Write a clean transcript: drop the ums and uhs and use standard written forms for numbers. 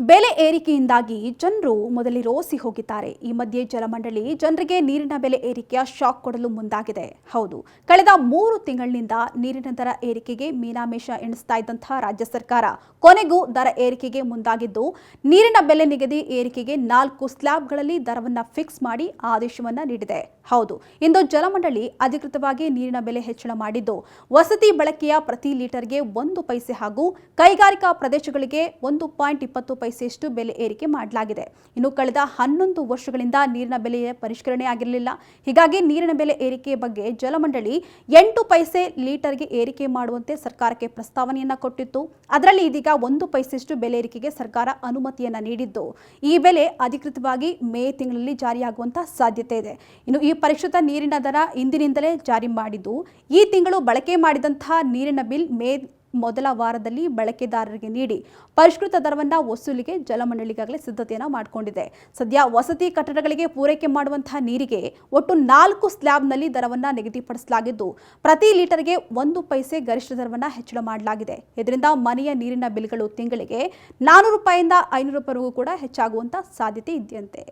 ಬೆಲೆ ಏರಿಕೆಯಿಂದಾಗಿ ಜನರು ಮೊದಲೇ ರೋಸಿ ಹೋಗಿದ್ದಾರೆ. ಈ ಮಧ್ಯೆ ಜಲಮಂಡಳಿ ಜನರಿಗೆ ನೀರಿನ ಬೆಲೆ ಏರಿಕೆಯ ಶಾಕ್ ಕೊಡಲು ಮುಂದಾಗಿದೆ. ಹೌದು, ಕಳೆದ 3 ತಿಂಗಳಿನಿಂದ ನೀರಿನ ದರ ಏರಿಕೆಗೆ ಮೀನಾಮೇಷ ಎಣಿಸ್ತಾ ಇದ್ದಂತಹ ರಾಜ್ಯ ಸರ್ಕಾರ ಕೊನೆಗೂ ದರ ಏರಿಕೆಗೆ ಮುಂದಾಗಿದ್ದು, ನೀರಿನ ಬೆಲೆ ನಿಗದಿ ಏರಿಕೆಗೆ 4 ಸ್ಲ್ಯಾಬ್ಗಳಲ್ಲಿ ದರವನ್ನು ಫಿಕ್ಸ್ ಮಾಡಿ ಆದೇಶವನ್ನ ನೀಡಿದೆ. ಹೌದು, ಇಂದು ಜಲಮಂಡಳಿ ಅಧಿಕೃತವಾಗಿ ನೀರಿನ ಬೆಲೆ ಹೆಚ್ಚಳ ಮಾಡಿದ್ದು, ವಸತಿ ಬಳಕೆಯ ಪ್ರತಿ ಲೀಟರ್ಗೆ 1 ಪೈಸೆ ಹಾಗೂ ಕೈಗಾರಿಕಾ ಪ್ರದೇಶಗಳಿಗೆ 1.20 ಪೈಸೆಯಷ್ಟು ಬೆಲೆ ಏರಿಕೆ ಮಾಡಲಾಗಿದೆ. ಇನ್ನು ಕಳೆದ 11 ವರ್ಷಗಳಿಂದ ನೀರಿನ ಬೆಲೆ ಪರಿಷ್ಕರಣೆ ಆಗಿರಲಿಲ್ಲ. ಹೀಗಾಗಿ ನೀರಿನ ಬೆಲೆ ಏರಿಕೆ ಬಗ್ಗೆ ಜಲಮಂಡಳಿ 8 ಪೈಸೆ ಲೀಟರ್ಗೆ ಏರಿಕೆ ಮಾಡುವಂತೆ ಸರ್ಕಾರಕ್ಕೆ ಪ್ರಸ್ತಾವನೆಯನ್ನ ಕೊಟ್ಟಿತ್ತು. ಅದರಲ್ಲಿ ಇದೀಗ 1 ಪೈಸೆಯಷ್ಟು ಬೆಲೆ ಏರಿಕೆಗೆ ಸರ್ಕಾರ ಅನುಮತಿಯನ್ನ ನೀಡಿದ್ದು, ಈ ಬೆಲೆ ಅಧಿಕೃತವಾಗಿ ಮೇ ತಿಂಗಳಲ್ಲಿ ಜಾರಿಯಾಗುವಂತ ಸಾಧ್ಯತೆ ಇದೆ. ಇನ್ನು ಈ ಪರಿಷ್ಕೃತ ನೀರಿನ ದರ ಇಂದಿನಿಂದಲೇ ಜಾರಿ ಮಾಡಿದ್ದು, ಈ ತಿಂಗಳು ಬಳಕೆ ಮಾಡಿದಂತಹ ನೀರಿನ ಬಿಲ್ ಮೇ ಮೊದಲ ವಾರದಲ್ಲಿ ಬಳಕೆದಾರರಿಗೆ ನೀಡಿ ಪರಿಷ್ಕೃತ ದರವನ್ನು ವಸೂಲಿಗೆ ಜಲಮಂಡಳಿಗಾಗಲೇ ಸಿದ್ಧತೆಯನ್ನು ಮಾಡಿಕೊಂಡಿದೆ. ಸದ್ಯ ವಸತಿ ಕಟ್ಟಡಗಳಿಗೆ ಪೂರೈಕೆ ಮಾಡುವಂತಹ ನೀರಿಗೆ ಒಟ್ಟು 4 ಸ್ಲ್ಯಾಬ್ನಲ್ಲಿ ದರವನ್ನು ನಿಗದಿಪಡಿಸಲಾಗಿದ್ದು, ಪ್ರತಿ ಲೀಟರ್ಗೆ 1 ಪೈಸೆ ಗರಿಷ್ಠ ದರವನ್ನು ಹೆಚ್ಚಳ ಮಾಡಲಾಗಿದೆ. ಇದರಿಂದ ಮನೆಯ ನೀರಿನ ಬಿಲ್ಗಳು ತಿಂಗಳಿಗೆ 400 ರೂಪಾಯಿಂದ 500 ರೂಪಾಯಿವರೆಗೂ ಕೂಡ ಹೆಚ್ಚಾಗುವಂತ ಸಾಧ್ಯತೆ ಇದೆಯಂತೆ.